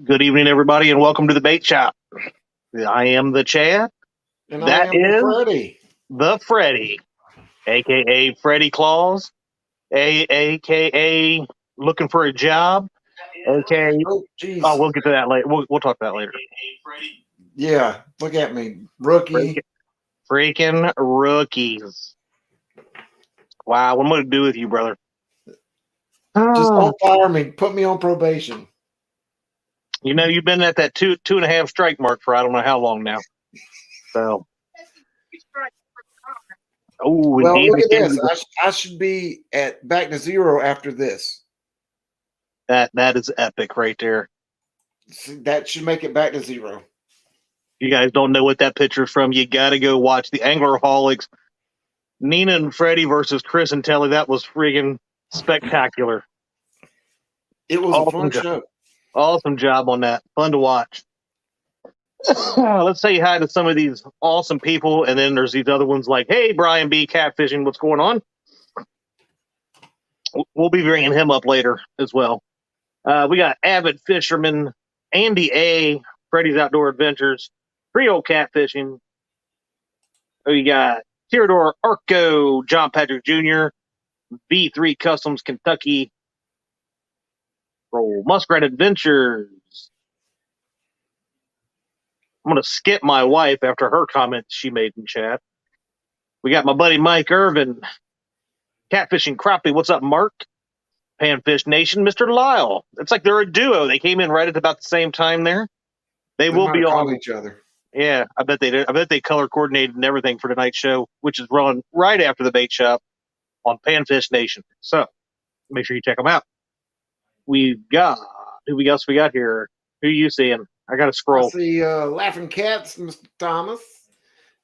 Good evening, everybody, and welcome to the bait shop. I am the Chad. And I That am the is Freddy. the Freddy, aka Freddy Claus, aka looking for a job, aka Oh, jeez. oh, we'll get to that later. We'll talk about that later. Yeah, look at me. Rookie. Freaking rookies! Wow, what am I going to do with you, brother? Just Oh, don't fire me. Put me on probation. you've been at that two and a half strike mark for I don't know how long now. So, oh, Well, indeed, look at this. McKinney, I should be at back to zero after this. that is epic right there. That should make it back to zero. You guys don't know what that picture's from. You got to go watch the Anglerholics. Nina and Freddie versus Chris and Telly. That was friggin' spectacular. It was a Awesome fun job. show. Awesome job on that. Fun to watch. Let's say hi to some of these awesome people, and then there's these other ones like, hey, Brian B. Catfishing, what's going on? We'll be bringing him up later as well. We got avid fisherman Andy A. Freddie's Outdoor Adventures, Trio Catfishing. We got Theodore Arco, John Patrick Jr., V3 Customs Kentucky, Roll Muskrat Adventures. I'm going to skip my wife after her comments she made in chat. We got my buddy Mike Irvin, Catfishing Crappie. What's up, Mark? Panfish Nation, Mr. Lyle. It's like they're a duo. They came in right at about the same time there. They They will might be have called on. each other. Yeah, I bet they did. I bet they color coordinated and everything for tonight's show, which is run right after the bait shop on Panfish Nation. So make sure you check them out. We've got who else we got here? Who you seeing? I got to I scroll. see Laughing Cats, Mr. Thomas.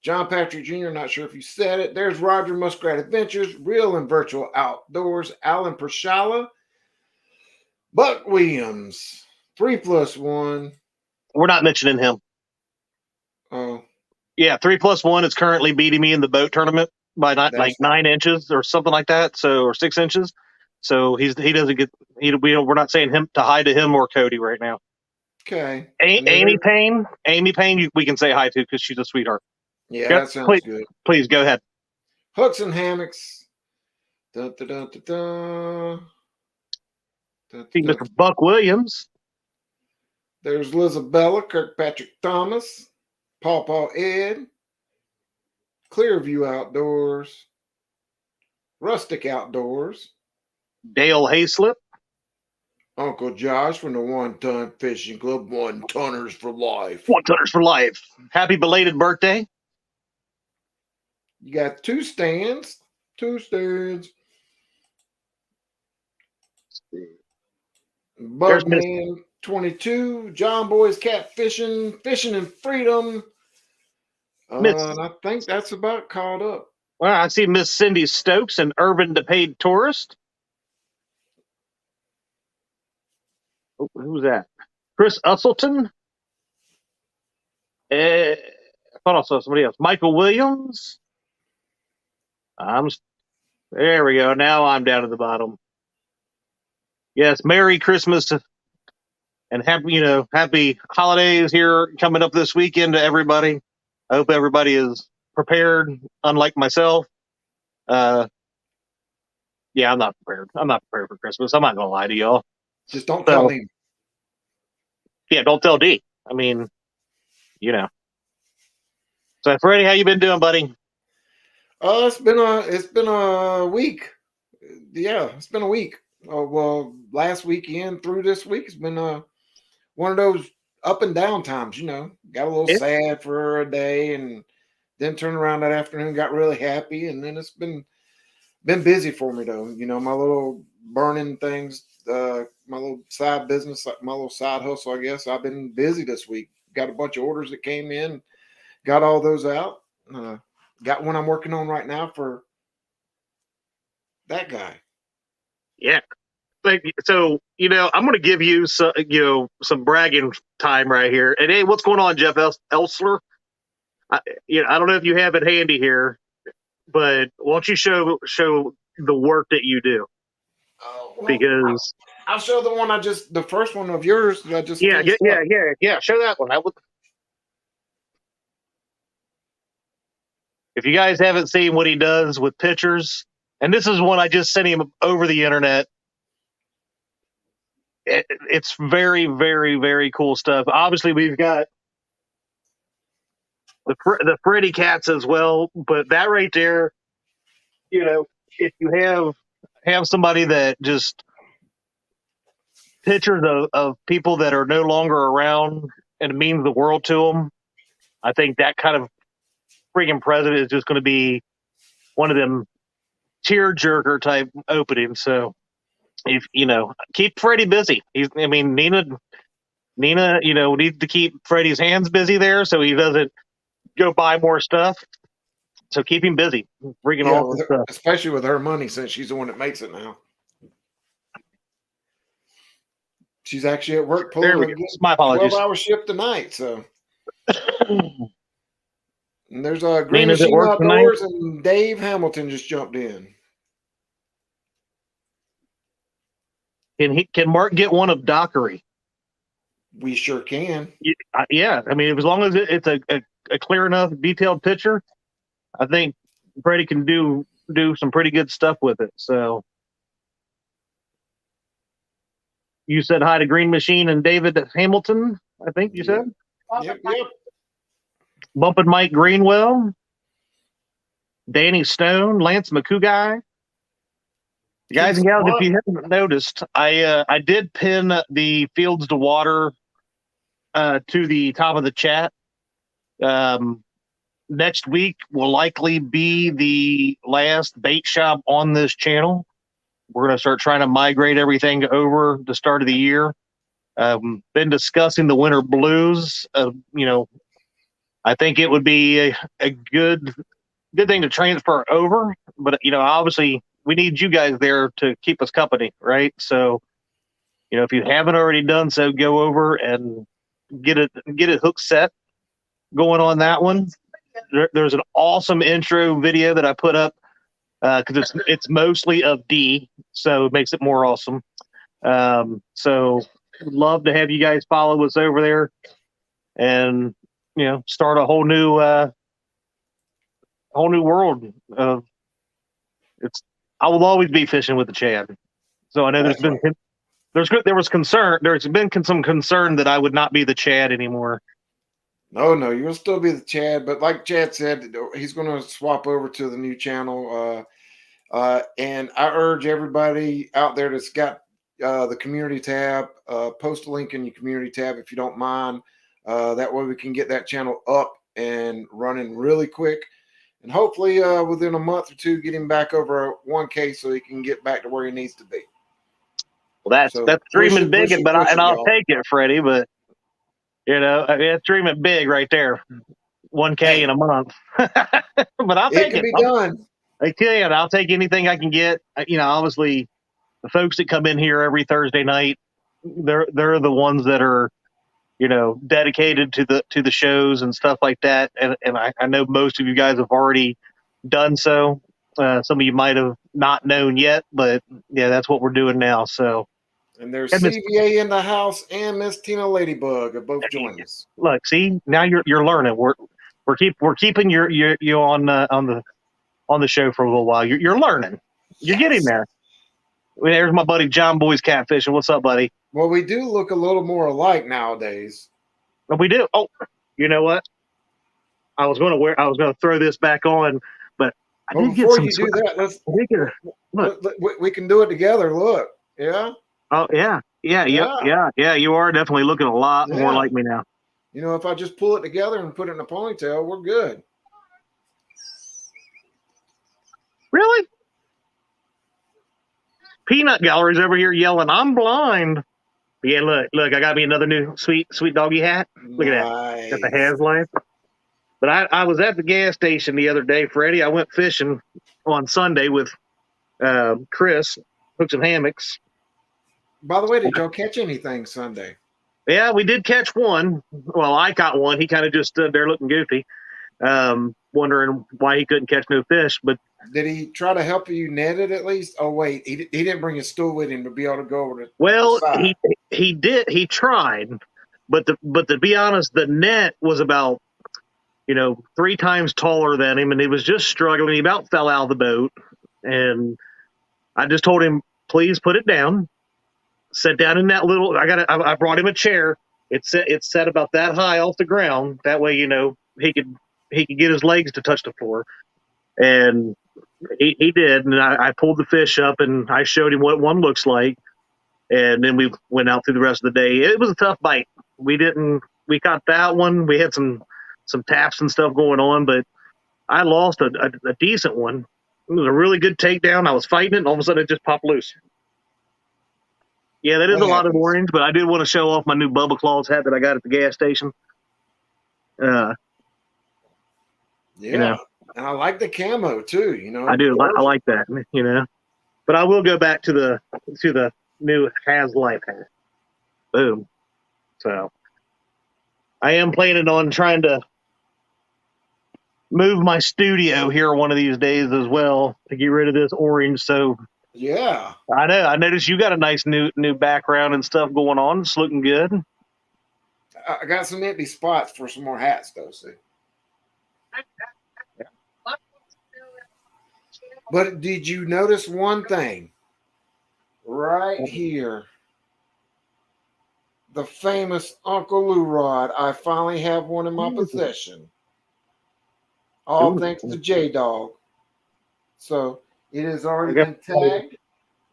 John Patrick Jr., not sure if you said it. There's Roger Muskrat Adventures, Real and Virtual Outdoors, Alan Pershala, Buck Williams, 3+1. We're not mentioning him. Oh, Yeah, 3+1 is currently beating me in the boat tournament by not like that's 9 inches or something like that. So or 6 inches. So he doesn't get we're not saying him to hi to him or Cody right now. okay. And then Amy Payne, we can say hi to because she's a sweetheart. yeah, Go, that sounds please, good. please go ahead. Hooks and hammocks. Dun, dun, dun, dun, dun. Dun, See dun, Mr. Buck Williams. There's Lizabella, Kirkpatrick Thomas, Paw Ed, Clearview Outdoors, Rustic Outdoors, Dale Hayslip. Uncle Josh from the One Ton Fishing Club, One Tonners for Life. One Tunners for Life. Happy belated birthday. You got two stands. There's Miss Bugman 22, John Boy's Catfishing, Fishing and Freedom. Miss. And I think that's about caught up. Well, I see Miss Cindy Stokes, an urban to paid tourist. Oh, who's that? Chris Usselton. I thought I saw somebody else. Michael Williams. I'm there. We go. Now I'm down at the bottom. Yes, Merry Christmas and happy holidays here coming up this weekend to everybody. I hope everybody is prepared. Unlike myself, uh, yeah, I'm not prepared. I'm not prepared for Christmas. I'm not gonna lie to y'all. Just don't tell So me. yeah, don't tell D. I mean, you know. So Freddie, how you been doing, buddy? It's been a week. Yeah, it's been a week. Well, last weekend through this week, it's been one of those up and down times. Got a little Yeah, sad for a day, and then turned around that afternoon, got really happy, and then it's been busy for me though. My little burning things, my little side business, my little side hustle. I guess I've been busy this week. Got a bunch of orders that came in, got all those out. Got one I'm working on right now for that guy. yeah. So I'm going to give you some bragging time right here. And hey, what's going on, Jeff Elsler? I don't know if you have it handy here, but why don't you show the work that you do? Well, Because I'll show the first one of yours that I just Yeah, finished up. yeah. Show that one. If you guys haven't seen what he does with pictures, and this is one I just sent him over the internet. It's very, very, very cool stuff. Obviously, we've got the Freddy cats as well, but that right there, if you have somebody that just pictures of people that are no longer around and it means the world to them, I think that kind of freaking president is just going to be one of them tearjerker type openings. So if keep Freddie busy. Nina, needs to keep Freddie's hands busy there so he doesn't go buy more stuff. So keep him busy, bringing Yeah, awesome stuff. especially with her money since she's the one that makes it now. She's actually at work There we pulling go. a My apologies. 12-hour shift tonight. So, and there's a Green Nina's at Machine work tonight. Outdoors, and Dave Hamilton just jumped in. Can Mark get one of Dockery? We sure can. Yeah, I mean, as long as it's a clear enough, detailed picture, I think Freddie can do some pretty good stuff with it. So you said hi to Green Machine and David Hamilton, I think you said? Yep. Bumping Mike Greenwell, Danny Stone, Lance McCouguy. Guys and gals, if you haven't noticed, I did pin the Fields to Water to the top of the chat. Next week will likely be the last bait shop on this channel. We're going to start trying to migrate everything over the start of the year. Been discussing the winter blues. I think it would be a good thing to transfer over, but obviously we need you guys there to keep us company, right? So, if you haven't already done so, go over and get it hook set going on that one. There's an awesome intro video that I put up because it's mostly of D, so it makes it more awesome. So love to have you guys follow us over there and start a whole new world of it's. I will always be fishing with the Chad. So I know there's been some concern that I would not be the Chad anymore. No, you'll still be the Chad, but like Chad said, he's going to swap over to the new channel. And I urge everybody out there that's got the community tab, post a link in your community tab if you don't mind. That way we can get that channel up and running really quick. And hopefully within a month or two, get him back over 1K so he can get back to where he needs to be. Well, that's dreaming big, I'll take it, Freddie. But that's dreaming big right there. 1K in a month. But I'll take it. It can be done. I tell you, I'll take anything I can get. Obviously, the folks that come in here every Thursday night, they're the ones that are, dedicated to the shows and stuff like that. And I know most of you guys have already done so. Some of you might have not known yet, but yeah, that's what we're doing now. So. And there's CVA in the house and Miss Tina Ladybug are both joining us. Look, see, now you're learning. We're keeping you on the show for a little while. You're learning. You're getting there. There's my buddy John Boy's catfishing. What's up, buddy? Well, we do look a little more alike nowadays. But we do. Oh, you know what? I was going to throw this back on, but I did get some. Before you do that, we can do it together. Look, yeah. Oh yeah. You are definitely looking a lot more like me now. If I just pull it together and put it in a ponytail, we're good. Really? Peanut Gallery's over here yelling, "I'm blind." But yeah, look, I got me another new sweet doggy hat. Look at that. Got the Has Life. But I was at the gas station the other day, Freddie. I went fishing on Sunday with Chris, Hooks and Hammocks. By the way, did y'all catch anything Sunday? Yeah, we did catch one. Well, I caught one. He kind of just stood there looking goofy, wondering why he couldn't catch no fish. But Did he try to help you net it at least? Oh wait, he didn't bring his stool with him to be able to go over the Well, side. he did. He tried, but to be honest, the net was about 3 times taller than him, and he was just struggling. He about fell out of the boat, and I just told him, please put it down. Sit down in that little. I brought him a chair. It's set about that high off the ground. That way, he could get his legs to touch the floor, and he did. And I pulled the fish up, and I showed him what one looks like, and then we went out through the rest of the day. It was a tough bite. We caught that one. We had some taps and stuff going on, but I lost a decent one. It was a really good takedown. I was fighting it, and all of a sudden it just popped loose. Yeah, that is That a lot of happens. orange, but I did want to show off my new Bubba Claws hat that I got at the gas station. Uh, you Yeah, know, and I like the camo too. I do. I like that. But I will go back to the new Has Life hat. Boom. So I am planning on trying to move my studio here one of these days as well to get rid of this orange. So Yeah, I know. I noticed you got a nice new background and stuff going on. It's looking good. I got some empty spots for some more hats though. See, but did you notice one thing right here? The famous Uncle Lou rod. I finally have one in my possession. All Ooh. thanks to J Dog. So it has I already guess been tagged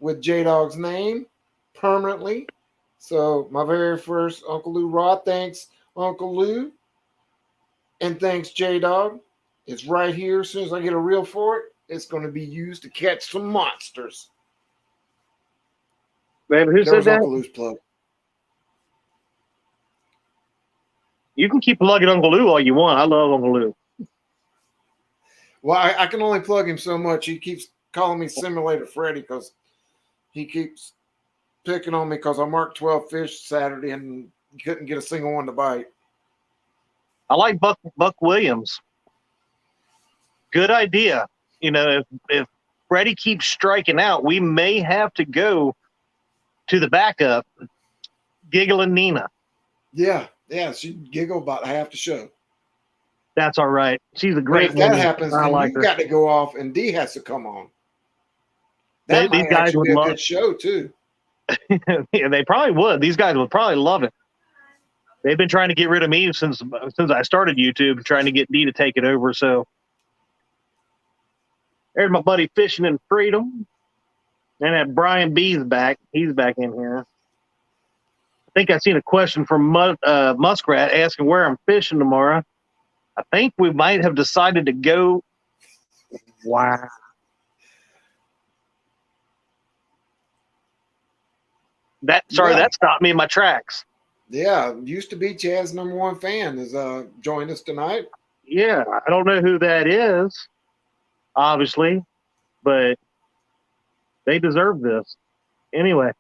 with J Dog's name permanently. So my very first Uncle Lou rod. Thanks, Uncle Lou. And thanks, J Dog. It's right here. As soon as I get a reel for it, it's going to be used to catch some monsters. man, who There said was that? Uncle Lou's plug. You can keep plugging Uncle Lou all you want. I love Uncle Lou. Well, I can only plug him so much. He keeps calling me Simulator Freddy because he keeps picking on me because I marked 12 fish Saturday and couldn't get a single one to bite. I like Buck Williams. Good idea. If Freddie keeps striking out, we may have to go to the backup, Giggling Nina. Yeah, she giggled about half the show. That's all right. She's a But great if that woman. happens, I then like you her. got to go off and D has to come on. That These might guys actually would be a love. good show too. Yeah, they probably would. These guys would probably love it. They've been trying to get rid of me since I started YouTube, trying to get D to take it over. So there's my buddy Fishing in Freedom, and that Brian B's back. He's back in here. I think I seen a question from Muskrat asking where I'm fishing tomorrow. I think we might have decided to go. Wow. That Yeah, stopped me in my tracks. yeah. Used to be Chad's #1 fan is joined us tonight. Yeah, I don't know who that is, obviously, but they deserve this anyway.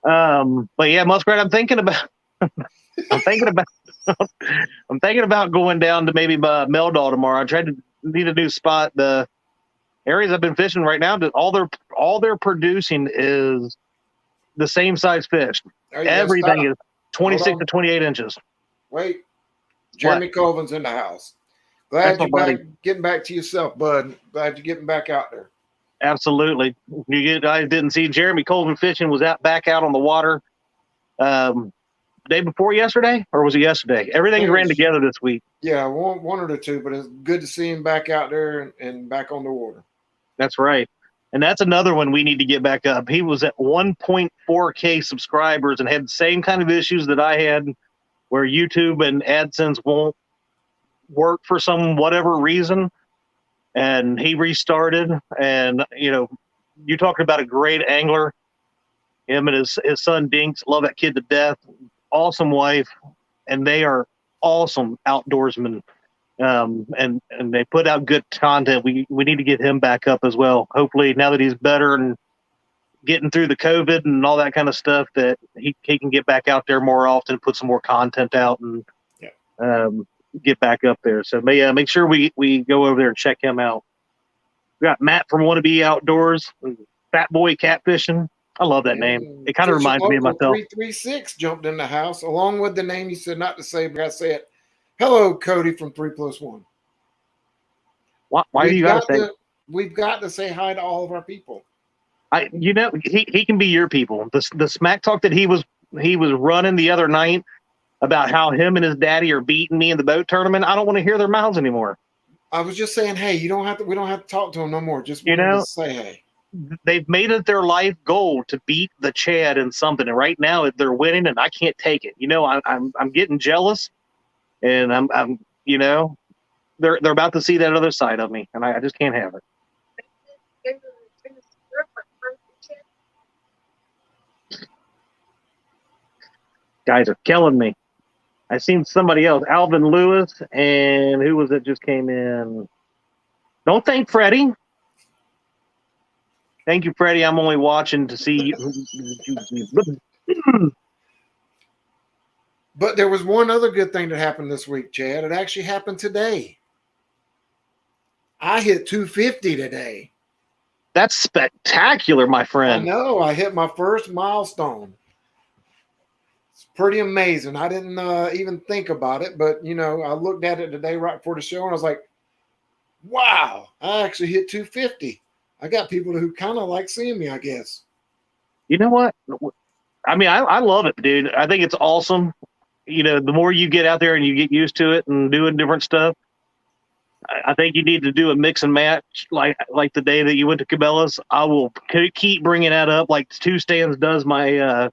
But yeah, Muskrat, I'm thinking about I'm thinking about I'm thinking about going down to maybe Meldal tomorrow. I tried to need a new spot. The areas I've been fishing right now, all they're producing is the same size fish. Oh, you got to Everything stop. is Hold 26 to on. 28 inches. Wait. What? Jeremy Colvin's in the house. That's Glad my you're buddy. back, getting back to yourself, bud. Glad you're getting back out there. Absolutely. You guys didn't see Jeremy Colvin fishing was back out on the water day before yesterday, or was it yesterday? Everything's ran together this week. Yeah, one or the two, but it's good to see him back out there and back on the water. That's right. And that's another one we need to get back up. He was at 1.4K subscribers and had the same kind of issues that I had, where YouTube and AdSense won't work for some whatever reason. And he restarted. And, you talking about a great angler. Him and his son Dinks love that kid to death. Awesome wife. And they are awesome outdoorsmen. And they put out good content. We need to get him back up as well. Hopefully, now that he's better and getting through the COVID and all that kind of stuff, that he can get back out there more often, put some more content out, and get back up there. So, yeah, make sure we go over there and check him out. We got Matt from Wannabe Outdoors, Fat Boy Catfishing. I love that name. And It kind of Fishing reminds me of Local myself. 336 jumped in the house along with the name you said not to say, but I say it. Hello, Cody from 3+1. Why do you got to say? We've got to say hi to all of our people. He can be your people. The smack talk that he was running the other night about how him and his daddy are beating me in the boat tournament. I don't want to hear their mouths anymore. I was just saying, hey, we don't have to talk to him no more. Just You wanted know, to say hey. they've made it their life goal to beat the Chad in something, and right now they're winning, and I can't take it. I'm getting jealous, and I'm they're about to see that other side of me, and I just can't have it. Guys are killing me. I seen somebody else, Alvin Lewis, and who was it just came in? Don't thank Freddie. Thank you, Freddie. I'm only watching to see. But there was one other good thing that happened this week, Chad. It actually happened today. I hit 250 today. That's spectacular, my friend. I know. I hit my first milestone. It's pretty amazing. I didn't even think about it, but I looked at it today right before the show, and I was like, "Wow! I actually hit 250." I got people who kind of like seeing me, I guess. You know what? I mean, I love it, dude. I think it's awesome. The more you get out there and you get used to it and doing different stuff, I think you need to do a mix and match like the day that you went to Cabela's. I will keep bringing that up like Two Stands does my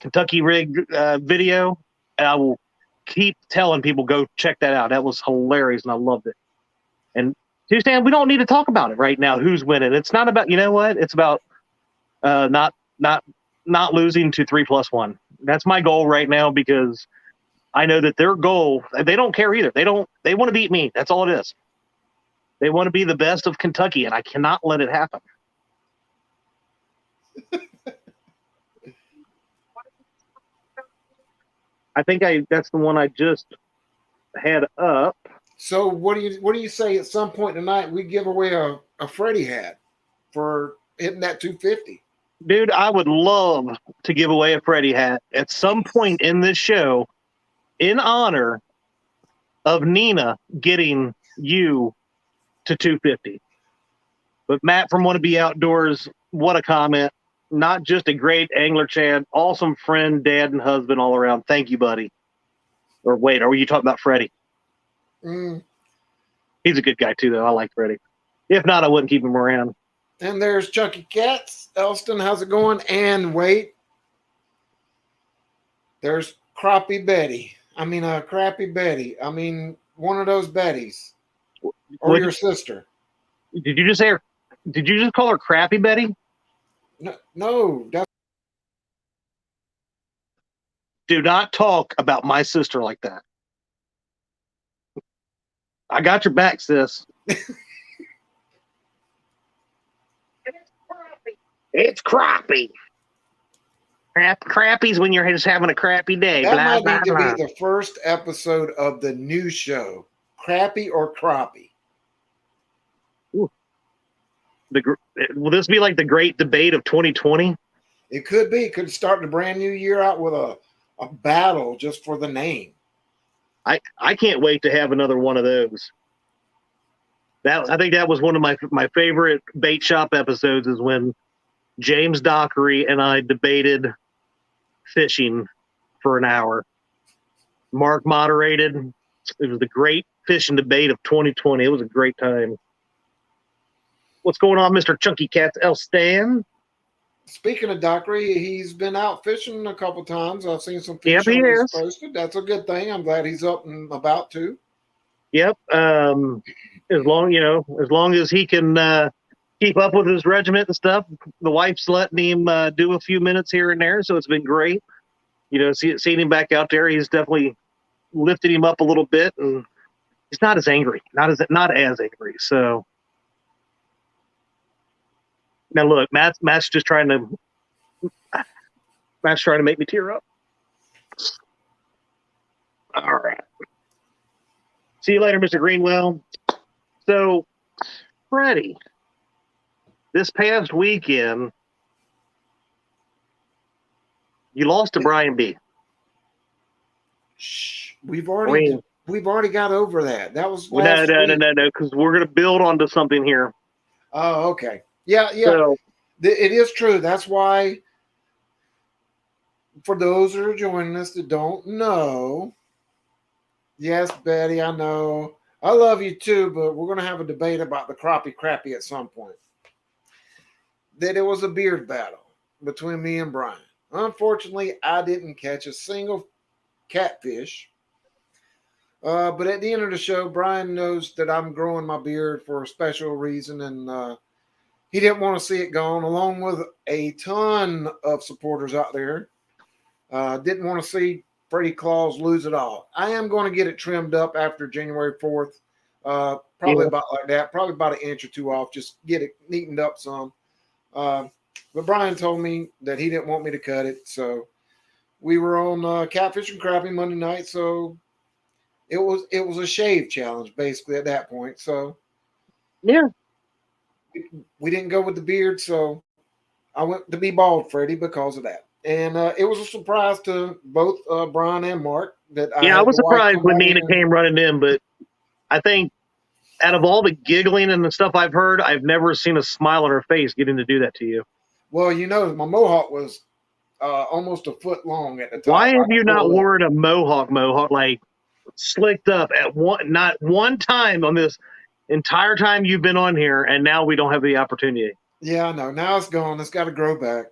Kentucky rig video, and I will keep telling people go check that out. That was hilarious, and I loved it. And Two Stand, we don't need to talk about it right now. Who's winning? It's not about what it's about. Not losing to 3+1. That's my goal right now because I know that their goal. They don't care either. They want to beat me. That's all it is. They want to be the best of Kentucky, and I cannot let it happen. I think that's the one I just had up. So what do you say at some point tonight we give away a Freddie hat for hitting that 250? Dude, I would love to give away a Freddie hat at some point in this show in honor of Nina getting you to 250. But Matt from Wannabe Outdoors, what a comment. Not just a great angler, Chad, awesome friend, dad, and husband all around. Thank you, buddy. Or wait, are you talking about Freddie? He's a good guy, too, though. I like Freddie. If not, I wouldn't keep him around. And there's Chunky Cats. Elston, how's it going? And wait, there's Crappy Betty. Crappy Betty. I mean, one of those Bettys. Or your sister. Did you just call her Crappy Betty? No. Do not talk about my sister like that. I got your back, sis. It's crappie. Crappie's when you're just having a crappy day. That blah, might blah, need to blah. be the first episode of the new show. Crappy or Crappie? Ooh. Will this be like the great debate of 2020? It could be. It could start the brand new year out with a battle just for the name. I can't wait to have another one of those. I think that was one of my favorite bait shop episodes is when James Dockery and I debated fishing for an hour. Mark moderated. It was the great fishing debate of 2020. It was a great time. What's going on, Mr. Chunky Cats Elstan? Speaking of Dockery, he's been out fishing a couple times. I've seen some fish he on his is. posted. That's a good thing. I'm glad he's up and about too. Yep. As long as he can keep up with his regiment and stuff, the wife's letting him do a few minutes here and there, so it's been great. Seeing him back out there, he's definitely lifted him up a little bit, and he's not as angry, not as angry. So now look, Matt's just trying to make me tear up. All right. See you later, Mr. Greenwell. So, Freddie, this past weekend, you lost to Brian B. Shh, I mean, we've already got over that. That was no, last no, no, week. no, no, because we're going to build onto something here. Oh, okay. Yeah, yeah. So, It is true. That's why, for those that are joining us that don't know, yes, Betty, I know. I love you too, but we're going to have a debate about the crappie crappie at some point. That it was a beard battle between me and Brian. Unfortunately, I didn't catch a single catfish. But at the end of the show, Brian knows that I'm growing my beard for a special reason, and he didn't want to see it gone, along with a ton of supporters out there. Didn't want to see Freddie Claus lose it all. I am going to get it trimmed up after January 4th. Probably yeah, about like that, probably about an inch or two off, just get it neatened up some. Uh, but Brian told me that he didn't want me to cut it, so we were on Catfish and Crappie Monday night, so it was a shave challenge basically at that point. So yeah, we didn't go with the beard, so I went to be bald, Freddie, because of that. And it was a surprise to both Brian and Mark that I yeah. I had was the wife surprised come when by Nina here. came running in, but I think out of all the giggling and the stuff I've heard, I've never seen a smile on her face getting to do that to you. Well, my mohawk was almost a foot long at the Why top. I have you could pull not it up. worn a mohawk, like slicked up at not one time on this entire time you've been on here, and now we don't have the opportunity? Yeah, I know. Now it's gone. It's got to grow back.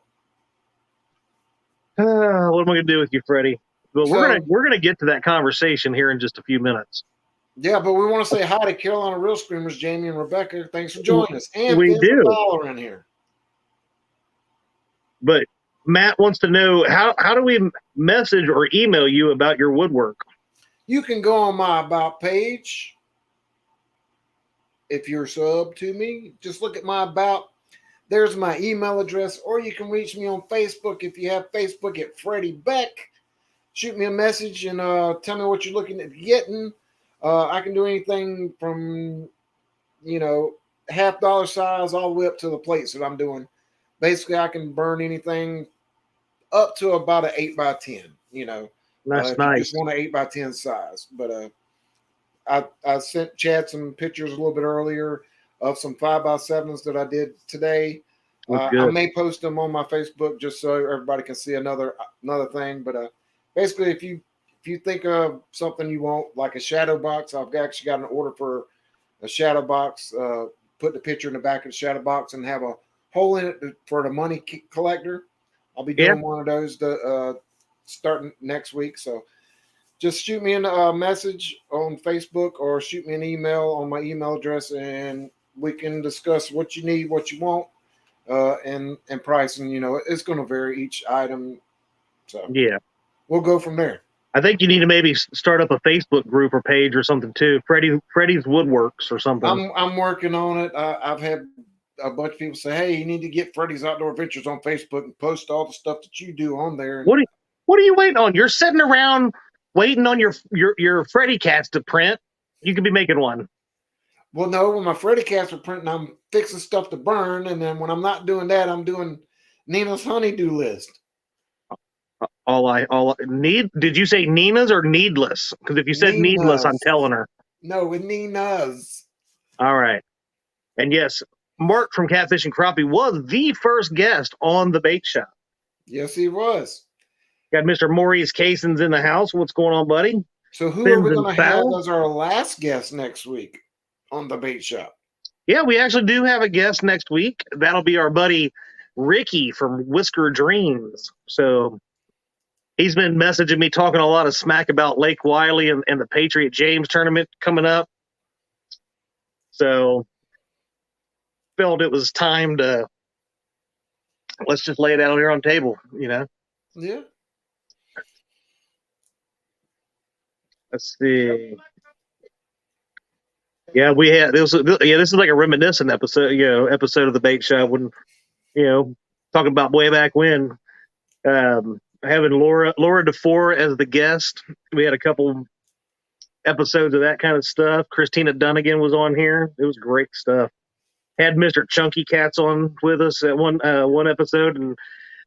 What am I going to do with you, Freddie? But So, we're gonna get to that conversation here in just a few minutes. yeah, but we want to say hi to Carolina Real Screamers, Jamie and Rebecca. Thanks for joining us. And We Fizz and do, Fowler in here. but Matt wants to know how do we message or email you about your woodwork? You can go on my About page if you're sub to me. Just look at my About. There's my email address, or you can reach me on Facebook if you have Facebook at Freddie Beck. Shoot me a message and tell me what you're looking at getting. I can do anything from, $half size all the way up to the plates that I'm doing. Basically, I can burn anything up to about an 8x10, That's if you just nice. want an 8x10 size. But I sent Chad some pictures a little bit earlier of some 5x7s that I did today. Looks I good. may post them on my Facebook just so everybody can see another thing. But basically, if you think of something you want, like a shadow box, I've actually got an order for a shadow box. Put the picture in the back of the shadow box and have a hole in it for the money collector. I'll be Yeah, doing one of those starting next week. So just shoot me a message on Facebook or shoot me an email on my email address, and we can discuss what you need, what you want, and pricing. It's going to vary each item, so yeah. we'll go from there. I think you need to maybe start up a Facebook group or page or something too. Freddie's Woodworks or something. I'm working on it. I've had a bunch of people say, "Hey, you need to get Freddy's Outdoor Adventures on Facebook and post all the stuff that you do on there." And What are, what are you waiting on? You're sitting around waiting on your Freddy cats to print. You could be making one. well, no, when my Freddy cats are printing, I'm fixing stuff to burn, and then when I'm not doing that, I'm doing Nina's honeydew list. All I need. Did you say Nina's or needless? Because if you said needless, I'm Nina's. telling her. No, with Nina's. All right. And yes, Mark from Catfish and Crappie was the first guest on the bait shop. Yes, he was. Got Mr. Maurice Casons in the house. What's going on, buddy? So who are Fins we and going to have foul. as our last guest next week on the bait shop? Yeah, we actually do have a guest next week. That'll be our buddy Ricky from Whisker Dreams. So he's been messaging me, talking a lot of smack about Lake Wiley and the Patriot James tournament coming up. So felt it was time to let's just lay it out here on the table. Yeah. Let's see. Yeah, we had this. Yeah, this is like a reminiscent episode of the Bait Shop when talking about way back when. Having Laura DeFore as the guest, we had a couple episodes of that kind of stuff. Christina Dunnigan was on here. It was great stuff. Had Mr. Chunky Cats on with us at one episode, and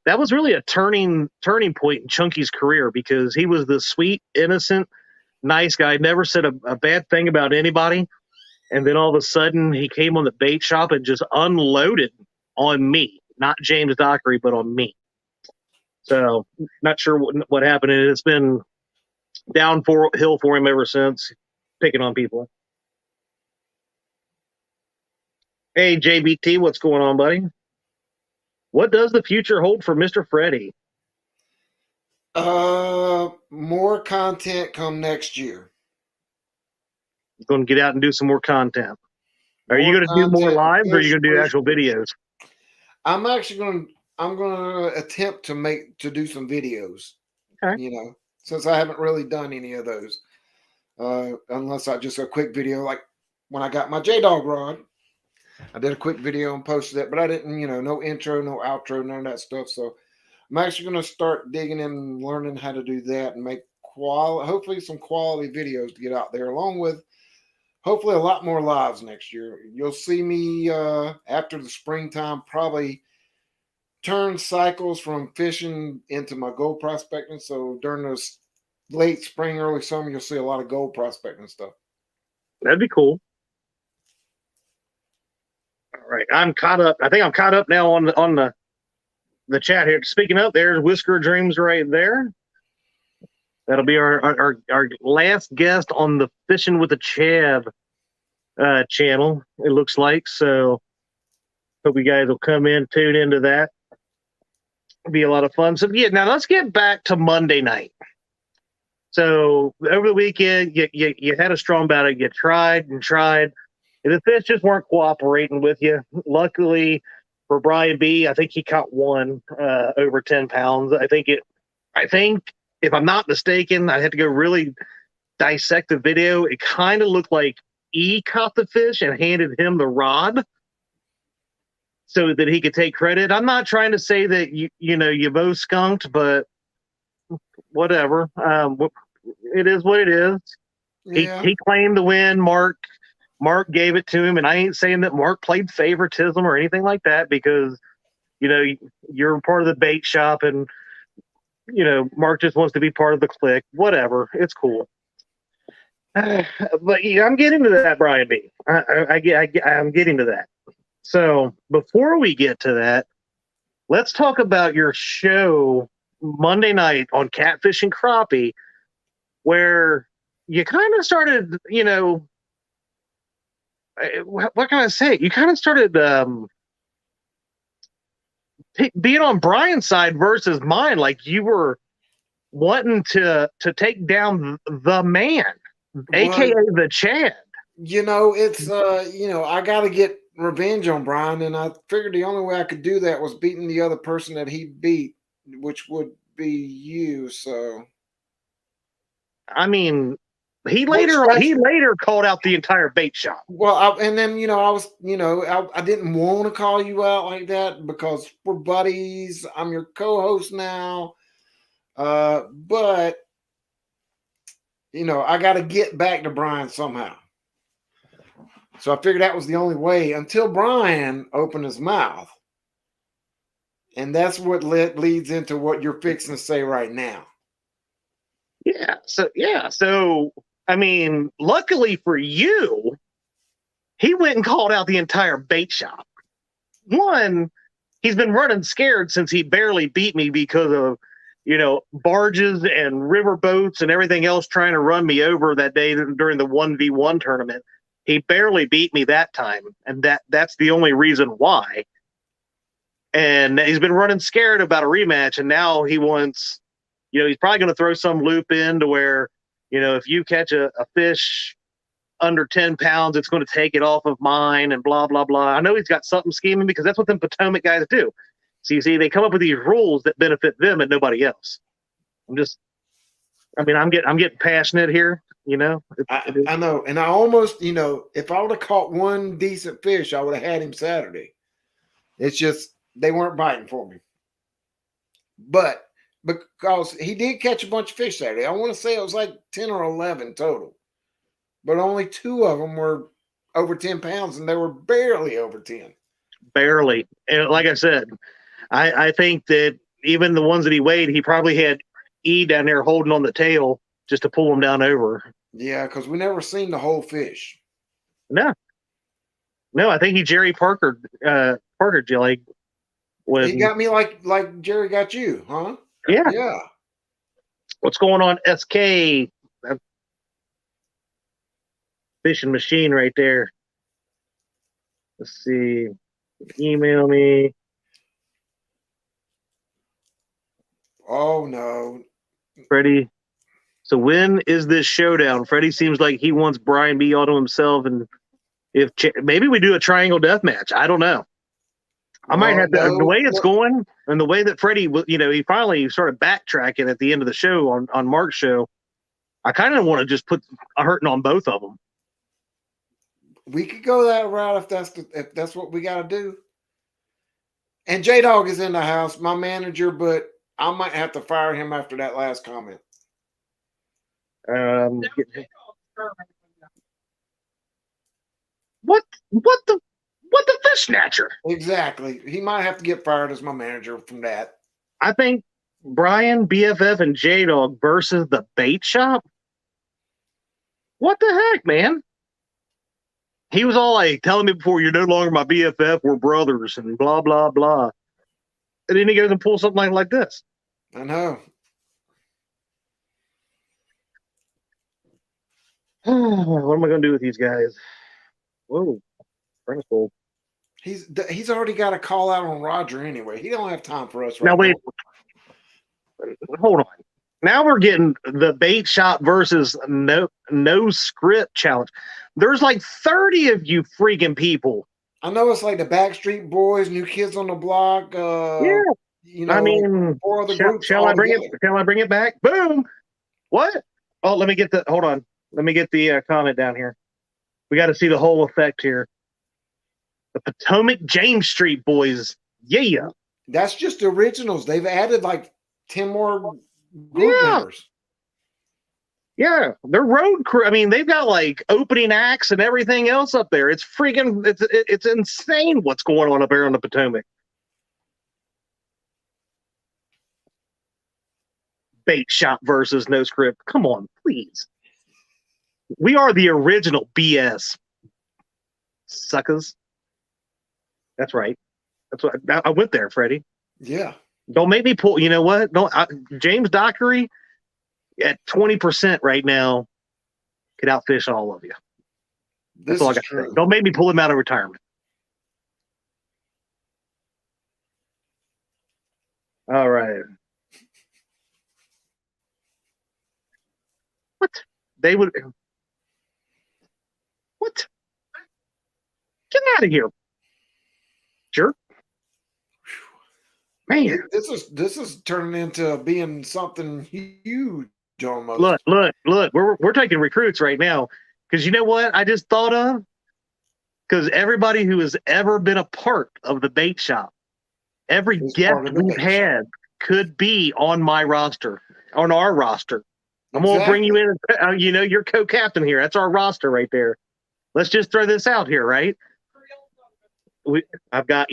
that was really a turning point in Chunky's career because he was the sweet, innocent, nice guy, never said a bad thing about anybody. And then all of a sudden, he came on the bait shop and just unloaded on me, not James Dockery, but on me. So, not sure what happened. And it's been downhill for him ever since, picking on people. Hey, JBT, what's going on, buddy? What does the future hold for Mr. Freddy? More content come next year. Going to get out and do some more content. Are you More going to do more content. lives, or are you Push, going to do push, actual push. videos? I'm actually going to. I'm going to attempt to do some videos. Okay. You know, since I haven't really done any of those, unless I just a quick video like when I got my J Dog rod. I did a quick video and posted it, but I didn't, no intro, no outro, none of that stuff. So I'm actually going to start digging in and learning how to do that and make hopefully some quality videos to get out there, along with hopefully a lot more lives next year. You'll see me after the springtime probably turn cycles from fishing into my gold prospecting. So during those late spring, early summer, you'll see a lot of gold prospecting stuff. That'd be cool. All right, I'm caught up. I think I'm caught up now on the chat here. Speaking of, there's Whisker Dreams right there. That'll be our last guest on the Fishing with the Chab channel, it looks like. So hope you guys will come in, tune into that. It'll be a lot of fun. So yeah, now let's get back to Monday night. So over the weekend, you had a strong battle. You tried and tried, and the fish just weren't cooperating with you. Luckily for Brian B, I think he caught one over 10 pounds. I think if I'm not mistaken, I had to go really dissect the video. It kind of looked like E caught the fish and handed him the rod so that he could take credit. I'm not trying to say that you both skunked, but whatever. It is what it is. Yeah. He claimed the win. Mark gave it to him, and I ain't saying that Mark played favoritism or anything like that because you're part of the bait shop, and Mark just wants to be part of the clique. Whatever, it's cool. But yeah, I'm getting to that, Brian B. I'm getting to that. So before we get to that, let's talk about your show Monday night on Catfish and Crappie, where you kind of started, what can I say? You kind of started being on Brian's side versus mine, like you were wanting to take down the man, aka the Chad. It's I got to get revenge on Brian, and I figured the only way I could do that was beating the other person that he beat, which would be you. So, I mean, he later called out the entire bait shop. Well, and then I was, I didn't want to call you out like that because we're buddies. I'm your co-host now, but I got to get back to Brian somehow. So I figured that was the only way until Brian opened his mouth. And that's what leads into what you're fixing to say right now. Yeah. So, I mean, luckily for you, he went and called out the entire bait shop. One, he's been running scared since he barely beat me because of, barges and river boats and everything else trying to run me over that day during the 1v1 tournament. He barely beat me that time, and that's the only reason why. And he's been running scared about a rematch, and now he wants, he's probably going to throw some loop in to where, if you catch a fish under 10 pounds, it's going to take it off of mine and blah, blah, blah. I know he's got something scheming because that's what them Potomac guys do. So you see, they come up with these rules that benefit them and nobody else. I'm getting passionate here. I know. And I almost, if I would have caught one decent fish, I would have had him Saturday. It's just they weren't biting for me. But because he did catch a bunch of fish Saturday, I want to say it was like 10 or 11 total. But only 2 of them were over 10 pounds, and they were barely over 10. Barely. And like I said, I think that even the ones that he weighed, he probably had E down there holding on the tail just to pull him down over. Yeah, because we never seen the whole fish. No, no, I think he Jerry Parker like He when got me like Jerry got you, huh? yeah. Yeah. What's going on, SK? That fishing machine right there. Let's see. Email me. Oh no. Freddie. So when is this showdown? Freddie seems like he wants Brian B all to himself, and if maybe we do a triangle death match. I don't know. I might have to. The No, way it's no. going, and the way that Freddie, he finally started backtracking at the end of the show on Mark's show. I kind of want to just put a hurting on both of them. We could go that route if that's what we got to do. And J Dog is in the house, my manager, but I might have to fire him after that last comment. What the fish snatcher? Exactly. He might have to get fired as my manager from that. I think Brian, BFF, and J Dog versus the bait shop. What the heck, man? He was all like telling me before, you're no longer my BFF, we're brothers, and blah, blah, blah. And then he goes and pulls something like this. I know. What am I going to do with these guys? Whoa, Principal. He's already got a call out on Roger anyway. He don't have time for us Now, wait. Hold on. Now we're getting the bait shop versus no script challenge. There's like 30 of you freaking people. I know it's like the Backstreet Boys, New Kids on the Block. Yeah. I mean, four other groups. Shall I bring it back? Boom. What? Oh, hold on. Let me get the comment down here. We got to see the whole effect here. The Potomac James Street Boys. Yeah. That's just the originals. They've added like 10 more group members. Yeah, they're road crew. I mean, they've got like opening acts and everything else up there. It's freaking, it's insane what's going on up there on the Potomac. Bait shop versus no script. Come on, please. We are the original BS suckers. That's right. That's what I went there, Freddie. Yeah. Don't make me pull. You know what? James Dockery at 20% right now could outfish all of you. That's all I got to say. Don't make me pull him out of retirement. All right. What? They would. What? Get out of here. Sure. Man. This is turning into being something huge almost. Look. We're taking recruits right now. Because you know what I just thought of? Because everybody who has ever been a part of the bait shop, every guest we've had could be on my roster, on our roster. I'm going to bring you in. You're co-captain here. That's our roster right there. Let's just throw this out here, right? We've got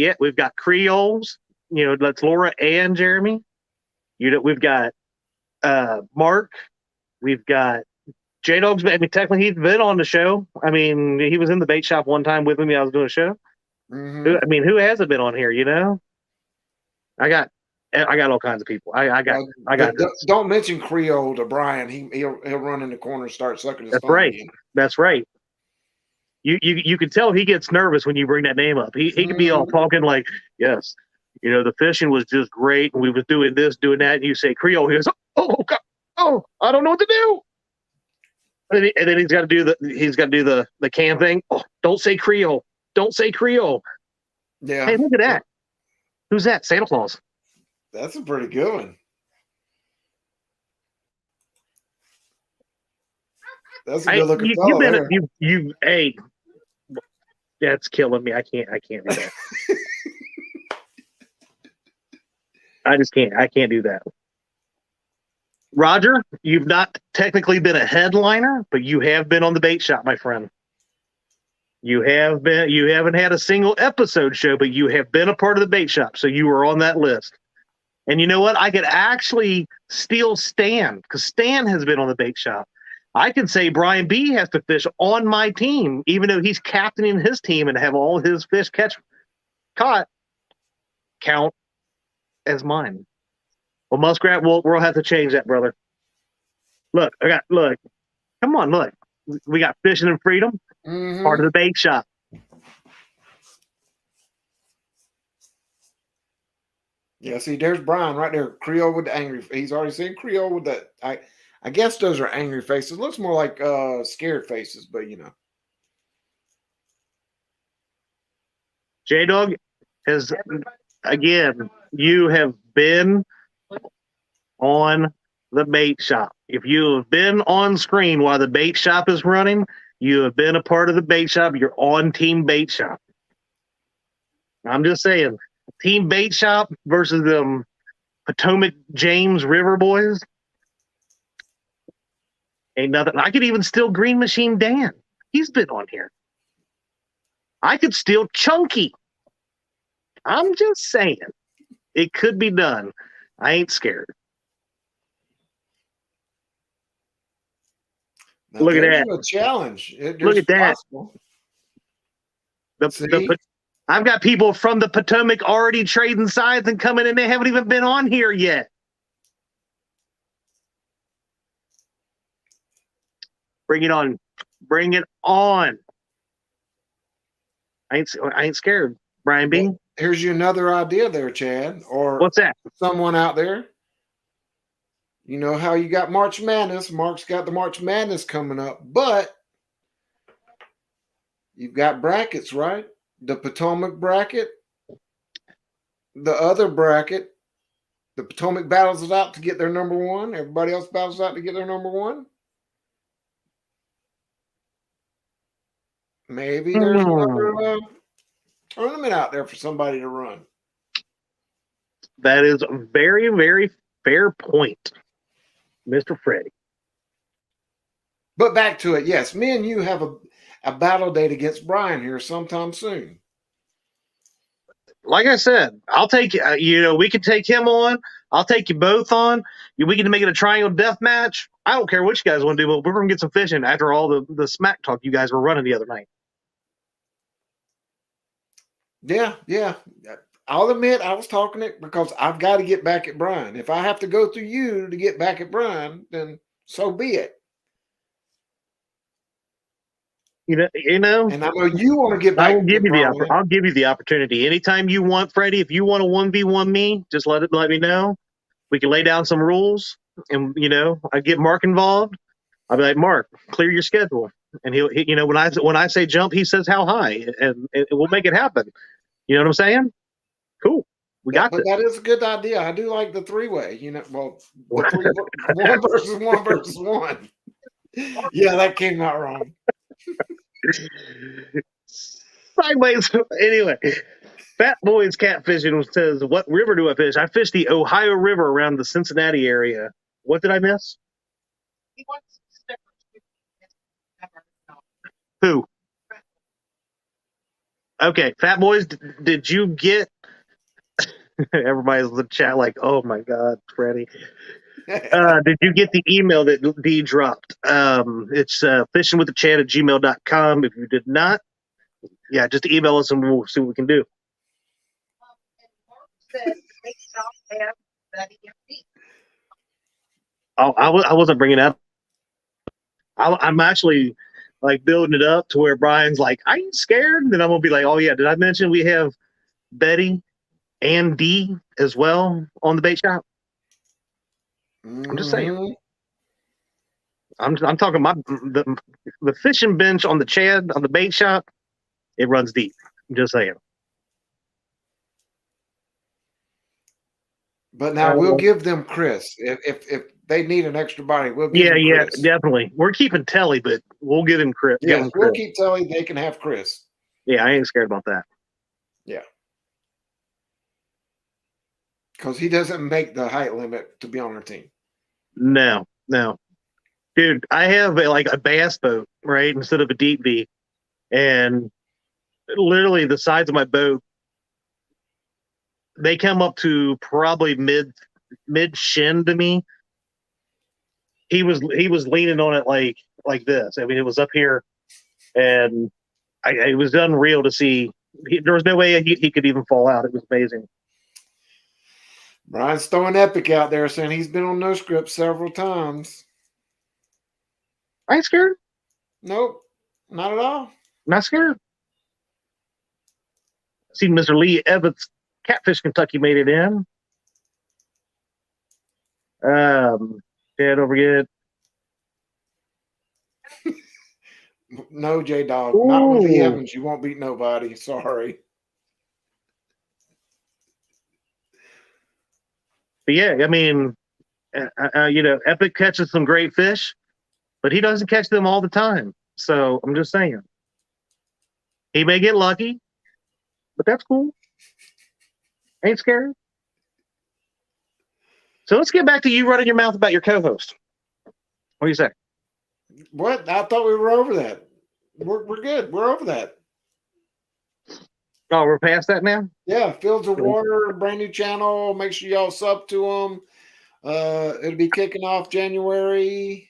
Creoles. That's Laura and Jeremy. We've got Mark. We've got J Dog's. I mean, technically, he's been on the show. I mean, he was in the bait shop one time with me. I was doing a show. Mm-hmm. Who hasn't been on here? I got all kinds of people. I got. Don't mention Creole to Brian. He'll run in the corner and start sucking his thumb. Right. Again. That's right. You can tell he gets nervous when you bring that name up. He can be all talking like, yes, the fishing was just great, and we was doing this, doing that, and you say Creole, he goes, oh God, oh, I don't know what to do. And then he's got to do the can thing. Oh, don't say Creole. Don't say Creole. Yeah. Hey, look at that. Who's that? Santa Claus. That's a pretty good one. That's a good looking fellow. Hey, that's killing me. I can't do that. I just can't. I can't do that. Roger, you've not technically been a headliner, but you have been on the bait shop, my friend. You have been. You haven't had a single episode show, but you have been a part of the bait shop, so you were on that list. And you know what? I could actually steal Stan because Stan has been on the bait shop. I could say Brian B has to fish on my team, even though he's captaining his team and have all his fish caught count as mine. Well, Muskrat, we'll have to change that, brother. Look. Come on, look. We got Fishing and Freedom, part of the bait shop. Yeah, see, there's Brian right there, Creole with the angry. He's already seen Creole with that. I guess those are angry faces. Looks more like scared faces, but you know. J Dog has again. You have been on the bait shop. If you have been on screen while the bait shop is running, you have been a part of the bait shop. You're on Team Bait Shop. I'm just saying, Team Bait Shop versus them Potomac James River boys. Ain't nothing. I could even steal Green Machine Dan. He's been on here. I could steal Chunky. I'm just saying, it could be done. I ain't scared. Now, Look at there's that. a challenge. Look at that. Possible. I've got people from the Potomac already trading sides and coming in. They haven't even been on here yet. Bring it on. Bring it on. I ain't scared, Brian B. Well, here's you another idea there, Chad. Or what's that? Someone out there. You know how you got March Madness. Mark's got the March Madness coming up, but you've got brackets, right? The Potomac bracket, the other bracket. The Potomac battles it out to get their number one. Everybody else battles out to get their number one. Maybe there's another tournament out there for somebody to run. That is a very, very fair point, Mr. Freddie. But back to it. Yes, me and you have a battle date against Brian here sometime soon. Like I said, I'll take we can take him on. I'll take you both on. We can make it a triangle death match. I don't care what you guys want to do, but we're going to get some fishing after all the smack talk you guys were running the other night. Yeah. I'll admit I was talking it because I've got to get back at Brian. If I have to go through you to get back at Brian, then so be it. You know, and I know you want to get back. I'll give you the opportunity anytime you want, Freddie. If you want to 1v1 me, just let me know. We can lay down some rules, and I get Mark involved. I'll be like, Mark, clear your schedule, and he'll when I say jump, he says how high, and we'll make it happen. You know what I'm saying? Cool. We got this. That is a good idea. I do like the three-way. One versus one. Yeah, that came out wrong. Sideways. Anyway, Fat Boys Catfishing says, what river do I fish? I fish the Ohio River around the Cincinnati area. What did I miss? Who? Okay, Fat Boys, did you get... Everybody's in the chat like, oh my God, Freddie. Did you get the email that D dropped? It's fishingwiththechad@gmail.com. If you did not, just email us and we'll see what we can do. I wasn't bringing it up. I'm actually like building it up to where Brian's like, I ain't scared. And then I'm going to be like, oh yeah, did I mention we have Betty and D as well on the bait shop? I'm just saying. I'm talking about the fishing bench on the Chad, on the bait shop. It runs deep. I'm just saying. But now we'll give them Chris. If they need an extra body, we'll give them Chris. Yeah, definitely. We're keeping Telly, but we'll give him Chris. Yeah, we'll keep Telly. They can have Chris. Yeah, I ain't scared about that. Yeah. Because he doesn't make the height limit to be on our team. No. Dude, I have a bass boat, right, instead of a deep V. and literally the sides of my boat, they come up to probably mid shin to me. He was leaning on it like this. I mean, it was up here, and it was unreal to see. There was no way he could even fall out. It was amazing. Brian's throwing epic out there, saying he's been on no script several times. I ain't scared. Nope, not at all. Not scared. Seen Mr. Lee Evans, Catfish Kentucky made it in. Yeah, don't forget. No, J Dog, not with Lee Ooh, Evans. You won't beat nobody. Sorry. but yeah, I mean, Epic catches some great fish, but he doesn't catch them all the time. So I'm just saying, he may get lucky, but that's cool. Ain't scary. So let's get back to you running your mouth about your co-host. What do you say? What? I thought we were over that. We're good. We're over that. Oh, we're past that now. Yeah, Fields of Water, brand new channel. Make sure y'all sub to them. It'll be kicking off January.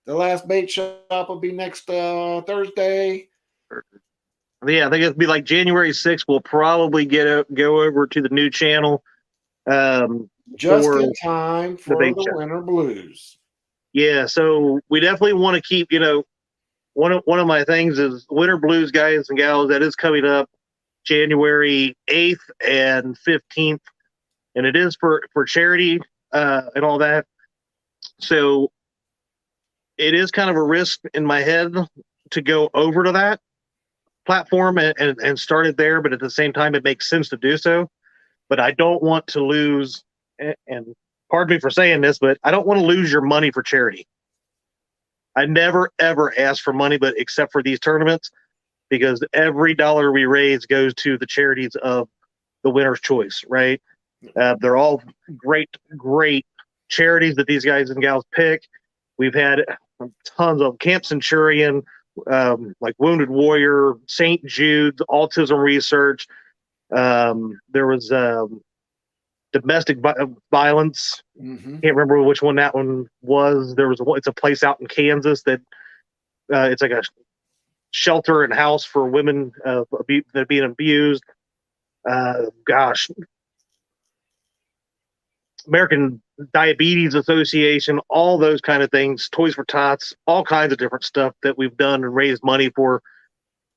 The last bait shop will be next Thursday. Yeah, I think it'll be like January 6th. We'll probably go over to the new channel Just for in time the for bait the shop. Winter Blues. Yeah, so we definitely want to keep, one of my things is Winter Blues, guys and gals. That is coming up January 8th and 15th, and it is for charity and all that. So it is kind of a risk in my head to go over to that platform and start it there, but at the same time, it makes sense to do so. But I don't want to lose, and pardon me for saying this, but I don't want to lose your money for charity. I never ever ask for money, but except for these tournaments, because every dollar we raise goes to the charities of the winner's choice, right? They're all great, great charities that these guys and gals pick. We've had tons of Camp Centurion, like Wounded Warrior, St. Jude's, Autism Research. There was domestic violence. Mm-hmm. Can't remember which one that one was. There was it's a place out in Kansas that it's like a shelter and house for women that are being abused. Gosh, American Diabetes Association, all those kind of things, Toys for Tots, all kinds of different stuff that we've done and raised money for,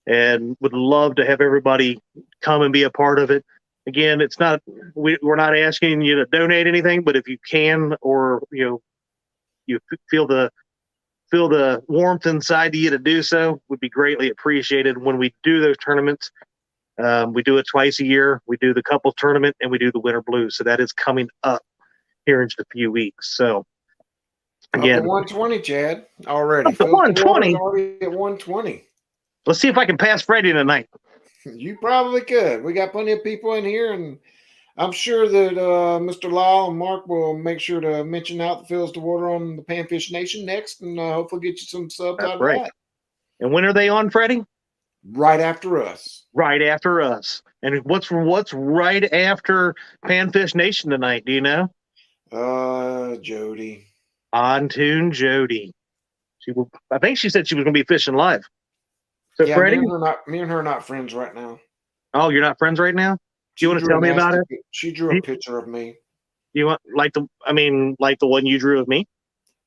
and would love to have everybody come and be a part of it. Again, it's not we're not asking you to donate anything, but if you can, or you feel the warmth inside of you to do so, would be greatly appreciated. When we do those tournaments, we do it twice a year. We do the couples tournament and we do the Winter Blues. So that is coming up here in just a few weeks. So Up to again, 120, Chad. Already. up to Fields of Water's 120. already at 120. Let's see if I can pass Freddie tonight. You probably could. We got plenty of people in here, and I'm sure that Mr. Lyle and Mark will make sure to mention out the Fields to Water on the Panfish Nation next, and hopefully get you some subs That's out of right. that. And when are they on, Freddie? Right after us. Right after us. And what's right after Panfish Nation tonight? Do you know? Jody. Pontoon Jody. I think she said she was going to be fishing live. So Yeah, Freddie, me and her are not friends right now. oh, you're not friends right now? Do you She want to drew tell a me about nasty. it? She drew Do a you, picture of me. do you want like the one you drew of me?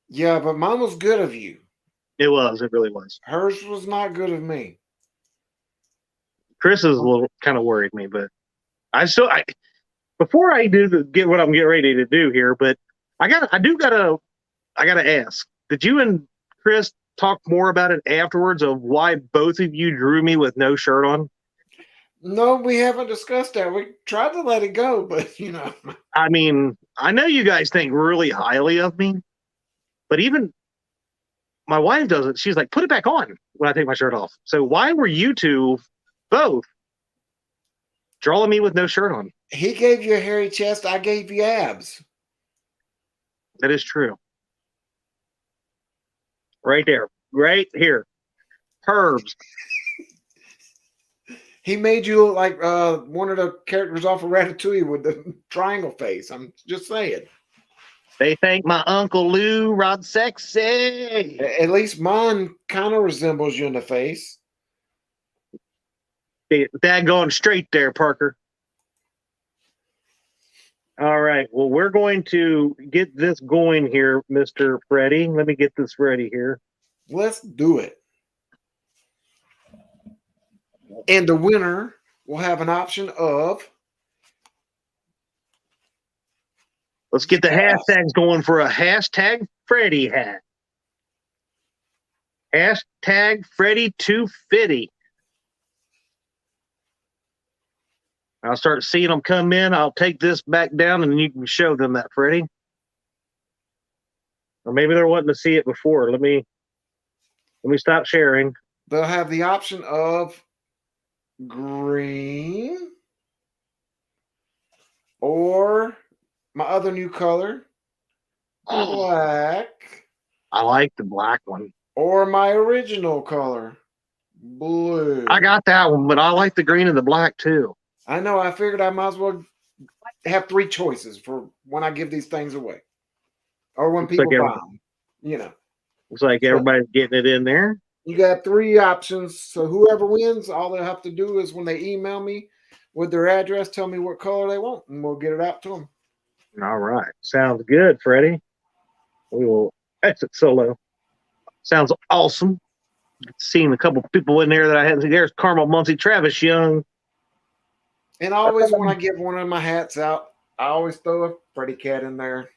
Yeah, but mine was good of you. It was. It really was. Hers was not good of me. Chris is a little kind of worried me, but I before I get what I'm getting ready to do here, but I gotta ask. Did you and Chris talk more about it afterwards of why both of you drew me with no shirt on? No, we haven't discussed that. We tried to let it go, but I mean, I know you guys think really highly of me, but even my wife doesn't. She's like, put it back on when I take my shirt off. So why were you two both drawing me with no shirt on? he gave you a hairy chest. I gave you abs. That is true. Right there. Right here. Herbs. He made you look like one of the characters off of Ratatouille with the triangle face. I'm just saying. They think my Uncle Lou Rod sexy. At least mine kind of resembles you in the face. Dad going straight there, Parker. All right. Well, we're going to get this going here, Mr. Freddie. Let me get this ready here. Let's do it. And the winner will have an option of. Let's get the hashtags going for a hashtag Freddy hat. Hashtag Freddy250. I'll start seeing them come in. I'll take this back down and you can show them that, Freddie. Or maybe they're wanting to see it before. Let me stop sharing. They'll have the option of green or my other new color, black. I like the black one. Or my original color, blue. I got that one, but I like the green and the black too. I know. I figured I might as well have 3 choices for when I give these things away, or when people buy them. You know, looks like everybody's getting it in there. You got 3 options. So whoever wins, all they have to do is when they email me with their address, tell me what color they want, and we'll get it out to them. All right, sounds good, Freddie. We will exit solo. Sounds awesome. Seeing a couple people in there that I hadn't seen. There's Carmel Muncie, Travis Young. And always when I give one of my hats out, I always throw a Freddy cat in there.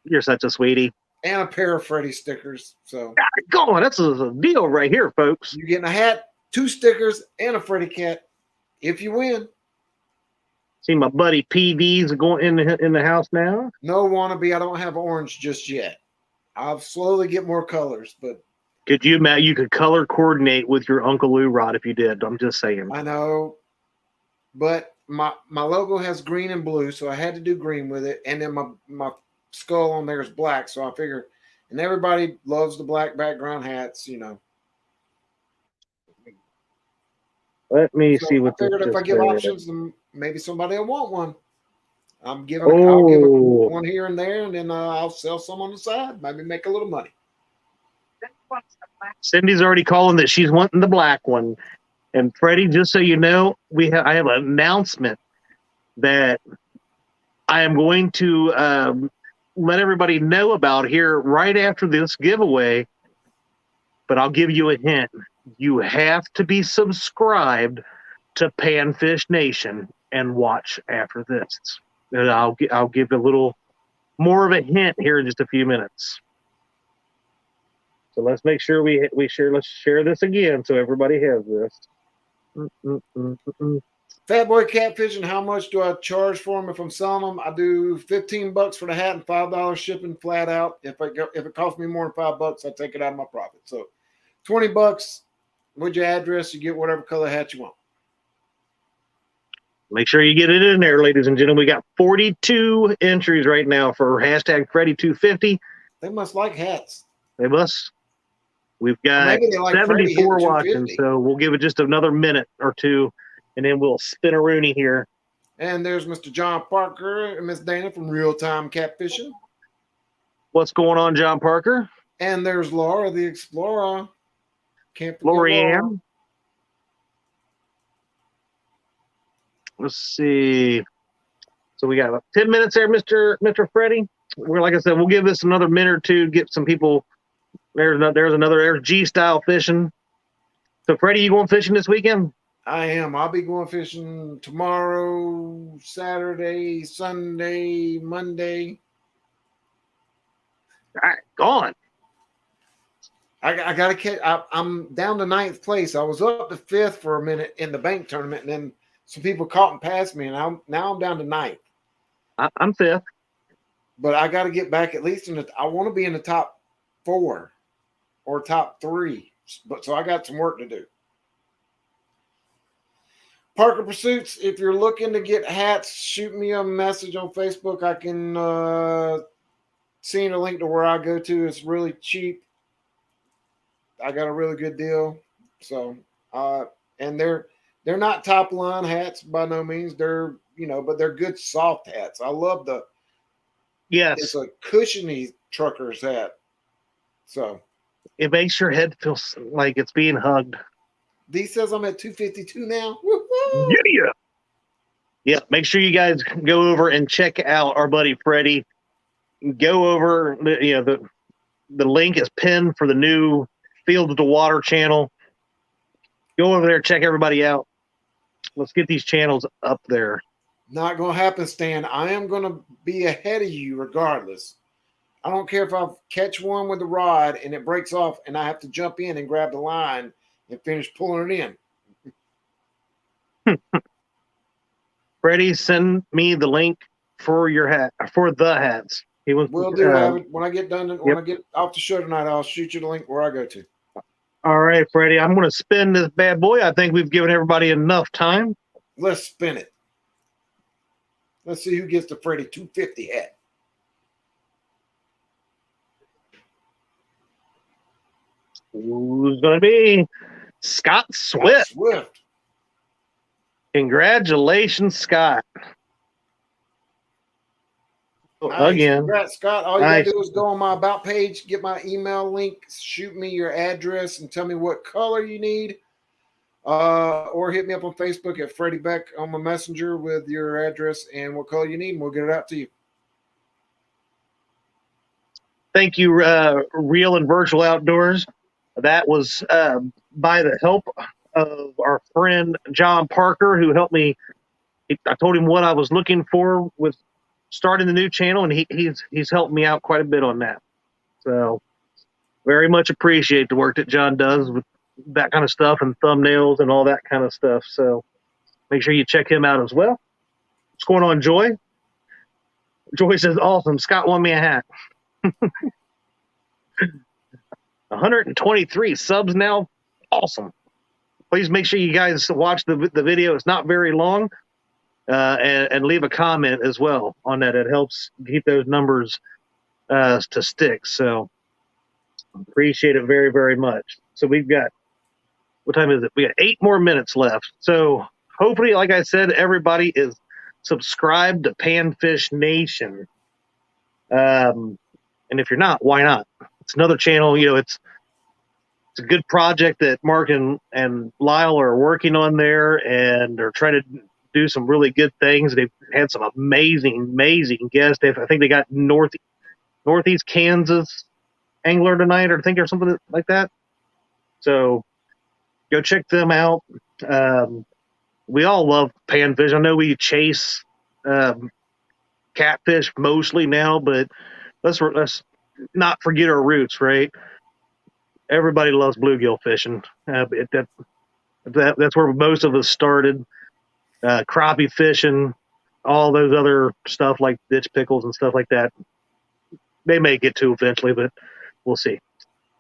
You're such a sweetie. And a pair of Freddy stickers. So go on, that's a deal right here, folks. You're getting a hat, 2 stickers, and a Freddy cat if you win. See my buddy PV's going in the house now. No wannabe. I don't have orange just yet. I'll slowly get more colors, but could you, Matt? You could color coordinate with your Uncle Lou Rod if you did. I'm just saying. I know, but my logo has green and blue, so I had to do green with it, and then my skull on there is black, so I figure, and everybody loves the black background hats, you know. Let me see what I figured if I give options, then maybe somebody will want one. I'll give one here and there, and then I'll sell some on the side. Maybe make a little money. Cindy's already calling that she's wanting the black one. And Freddie, just so you know, I have an announcement that I am going to let everybody know about here right after this giveaway. But I'll give you a hint. You have to be subscribed to Panfish Nation and watch after this. And I'll give a little more of a hint here in just a few minutes. So let's make sure let's share this again so everybody has this. Fat Boy Catfishing, how much do I charge for them if I'm selling them? I do $15 for the hat and $5 shipping flat out. If it costs me more than $5, I take it out of my profit. So $20 with your address, you get whatever color hat you want. Make sure you get it in there, ladies and gentlemen. We got 42 entries right now for hashtag Freddy250. They must like hats. They must. We've got 74 watching, so we'll give it just another minute or two, and then we'll spin a Rooney here. And there's Mr. John Parker and Miss Dana from Real Time Catfishing. What's going on, John Parker? And there's Laura, the Explorer. Can't forget Lorianne. Let's see. So we got about 10 minutes there, Mr. Freddie. We're, like I said, we'll give this another minute or two to get some people. There's G-style fishing. So, Freddie, you going fishing this weekend? I am. I'll be going fishing tomorrow, Saturday, Sunday, Monday. All right, gone. I got to catch. I'm down to 9th place. I was up to 5th for a minute in the bank tournament, and then some people caught and passed me, and now I'm down to 9th. I'm 5th. But I got to get back at least I want to be in the top 4 or top 3. But so I got some work to do. Parker Pursuits, if you're looking to get hats, shoot me a message on Facebook. I can send a link to where I go to. It's really cheap. I got a really good deal. So, and they're they're not top line hats by no means. They're but they're good soft hats. I love it's Yes, a cushiony trucker's hat. So it makes your head feel like it's being hugged. D says I'm at 252 now. Woo-hoo! Yeah. Yeah, make sure you guys go over and check out our buddy Freddie. Go over, the link is pinned for the new Field to Water channel. Go over there, check everybody out. Let's get these channels up there. Not gonna happen, Stan. I am gonna be ahead of you regardless. I don't care if I catch one with the rod and it breaks off and I have to jump in and grab the line and finish pulling it in. Freddie, send me the link for your hat, for the hats. He was. Will do, Abbott. When I get done, when I get off the show tonight, I'll shoot you the link where I go to. All right, Freddie. I'm going to spin this bad boy. I think we've given everybody enough time. Let's spin it. Let's see who gets the Freddie 250 hat. Who's going to be? Scott Swift. Congratulations, Scott. Nice. Again. Congrats, Scott. All you got to do is go on my About page, get my email link, shoot me your address, and tell me what color you need. Or hit me up on Facebook at Freddie Beck on my messenger with your address and what color you need, and we'll get it out to you. Thank you, Real and Virtual Outdoors. That was by the help of our friend John Parker, who helped me. I told him what I was looking for with starting the new channel, and he's helped me out quite a bit on that. So very much appreciate the work that John does with that kind of stuff and thumbnails and all that kind of stuff. So make sure you check him out as well. What's going on, Joy? Joy says, awesome. Scott won me a hat. 123 subs now. Awesome. Please make sure you guys watch the video. It's not very long. And leave a comment as well on that. It helps keep those numbers to stick. So appreciate it very, very much. So we've got, what time is it? We got 8 more minutes left. So hopefully, like I said, everybody is subscribed to Panfish Nation. And if you're not, why not? It's another channel. It's a good project that Mark and Lyle are working on there, and they're trying to do some really good things. They've had some amazing guests. I think they got Northeast Kansas angler tonight, or I think, or something like that. So go check them out. We all love panfish. I know we chase catfish mostly now, but let's not forget our roots, right? Everybody loves bluegill fishing. That's where most of us started. Crappie fishing, all those other stuff like ditch pickles and stuff like that. They may get to eventually, but we'll see.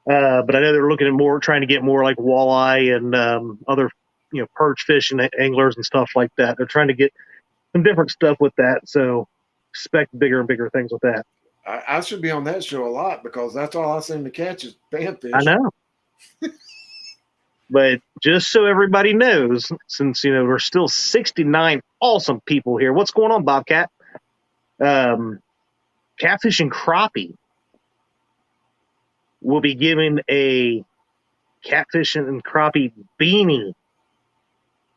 But I know they're looking at trying to get more like walleye and other, perch fishing anglers and stuff like that. They're trying to get some different stuff with that. So expect bigger and bigger things with that. I should be on that show a lot because that's all I seem to catch is panfish. I know. But just so everybody knows, since we're still 69 awesome people here, what's going on, Bobcat? Catfish and Crappie will be giving a Catfish and Crappie beanie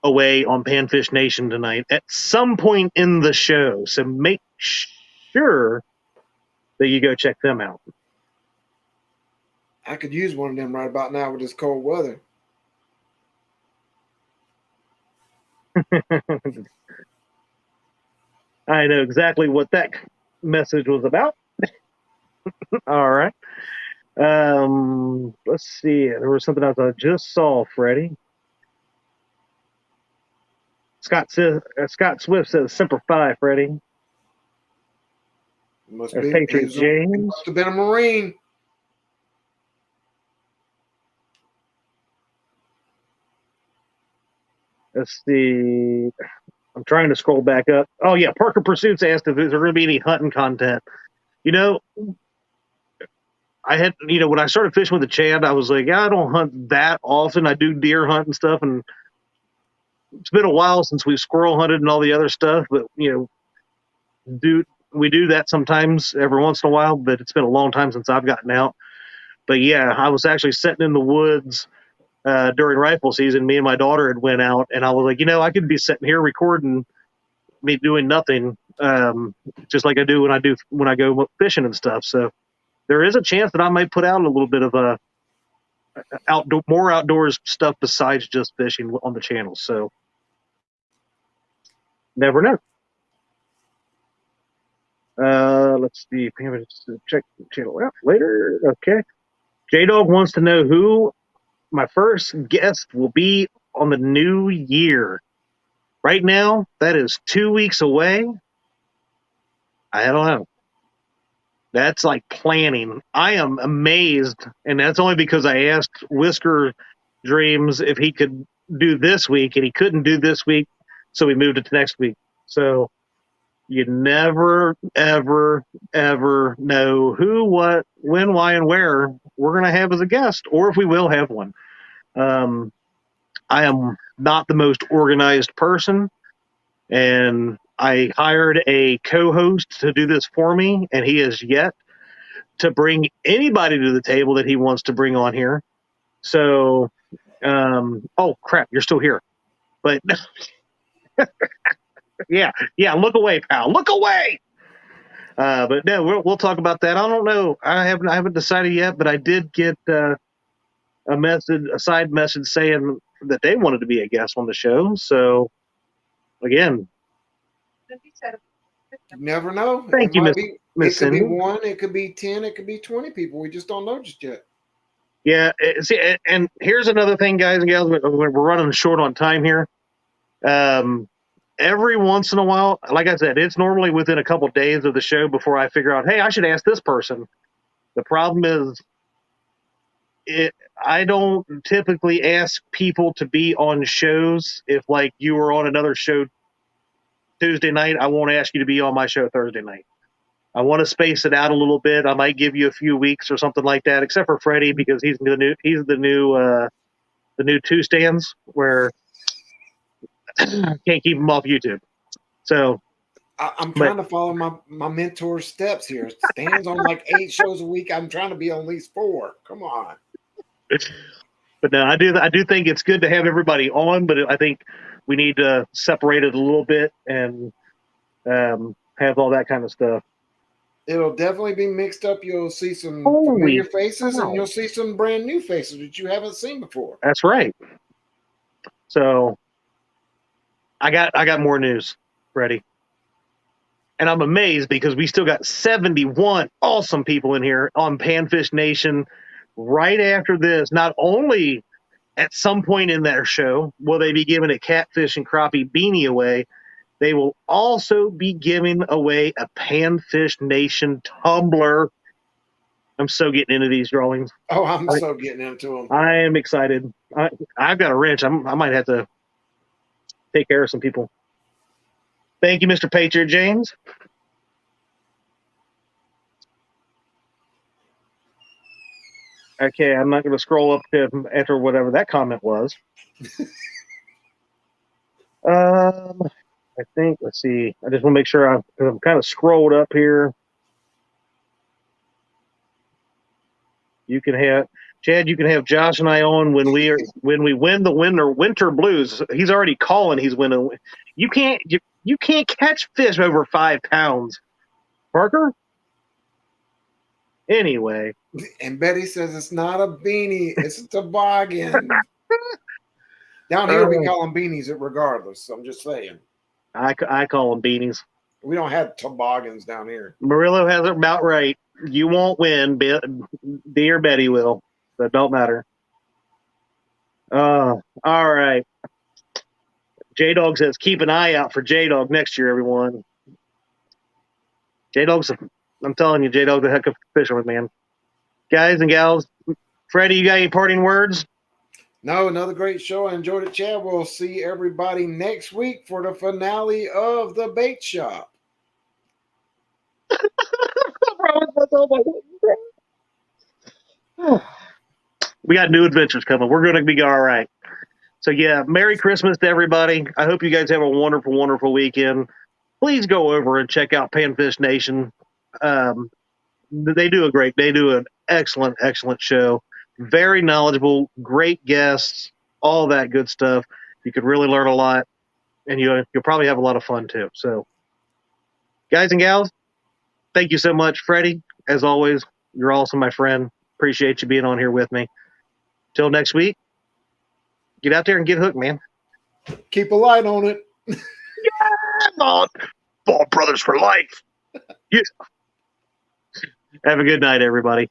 away on Panfish Nation tonight at some point in the show. So make sure that you go check them out. I could use one of them right about now with this cold weather. I know exactly what that message was about. All right. Let's see. There was something else I just saw, Freddie. Scott Swift says Semper Fi, Freddie. Must That's be Patriot James. Must have been a Marine. Let's see. I'm trying to scroll back up. Oh yeah, Parker Pursuits asked if there's going to be any hunting content. I had, when I started fishing with the Chad, I was like, I don't hunt that often. I do deer hunt and stuff, and it's been a while since we've squirrel hunted and all the other stuff, but we do that sometimes every once in a while. But it's been a long time since I've gotten out. But yeah, I was actually sitting in the woods during rifle season. Me and my daughter had went out, and I was like, I could be sitting here recording me doing nothing, just like I do when I go fishing and stuff. So there is a chance that I might put out a little bit of more outdoors stuff besides just fishing on the channel. So never know. Let's see. Check the channel out later. Okay. J Dog wants to know who my first guest will be on the new year. Right now, that is 2 weeks away. I don't know. That's like planning. I am amazed, and that's only because I asked Whisker Dreams if he could do this week, and he couldn't do this week, so we moved it to next week. So you never, ever, ever know who, what, when, why, and where we're going to have as a guest, or if we will have one. I am not the most organized person, and I hired a co-host to do this for me, and he has yet to bring anybody to the table that he wants to bring on here. So, oh crap, you're still here. But yeah, look away, pal, look away. But no, we'll talk about that. I don't know. I haven't decided yet, but I did get a side message saying that they wanted to be a guest on the show. So again, You never know. thank It you, might be. Miss It could be Cindy. 1. It could be 10. It could be 20 people. We just don't know just yet. Yeah, see, and here's another thing, guys and gals. We're running short on time here. Every once in a while, like I said, it's normally within a couple of days of the show before I figure out, hey, I should ask this person. The problem is, I don't typically ask people to be on shows. If like you were on another show Tuesday night, I won't ask you to be on my show Thursday night. I want to space it out a little bit. I might give you a few weeks or something like that, except for Freddie because he's the new two stands where can't keep him off YouTube. So, I'm but trying to follow my mentor's steps here. Stands on like 8 shows a week. I'm trying to be on at least 4. Come on. but no, I do think it's good to have everybody on, but I think we need to separate it a little bit and have all that kind of stuff. It'll definitely be mixed up. You'll see some Holy familiar faces and cow. you'll see some brand new faces that you haven't seen before. That's right. So I got more news ready. And I'm amazed because we still got 71 awesome people in here on Panfish Nation right after this. Not only at some point in their show will they be giving a catfish and crappie beanie away, they will also be giving away a Panfish Nation tumbler. I'm so getting into these drawings. Oh, I'm so getting into them. I am excited. I've got a wrench. I might have to take care of some people. Thank you, Mr. Patriot James. Okay, I'm not going to scroll up to after whatever that comment was. I think, let's see. I just want to make sure I'm kind of scrolled up here. You can have Chad. You can have Josh and I on when we win the winter blues. He's already calling. He's winning. You can't catch fish over 5 pounds, Parker. Anyway, And Betty says it's not a beanie, it's a toboggan. Down here, we call them beanies regardless. I'm just saying. I call them beanies. We don't have toboggans down here. Murillo has it about right. You won't win. Dear Betty will. That don't matter. All right. J Dog says, keep an eye out for J Dog next year, everyone. J Dog's, I'm telling you, J Dog's a heck of a fisherman, man. Guys and gals, Freddie, you got any parting words? No, another great show. I enjoyed it, Chad. We'll see everybody next week for the finale of The Bait Shop. We got new adventures coming. We're going to be all right. So yeah, Merry Christmas to everybody. I hope you guys have a wonderful, wonderful weekend. Please go over and check out Panfish Nation. Um, they do an excellent, excellent show. Very knowledgeable, great guests, all that good stuff. You could really learn a lot, and you'll probably have a lot of fun too. So, guys and gals, thank you so much, Freddie. As always, you're awesome, my friend. Appreciate you being on here with me. Till next week, get out there and get hooked, man. Keep a light on it. Ball Brothers for life. Yeah. Have a good night, everybody.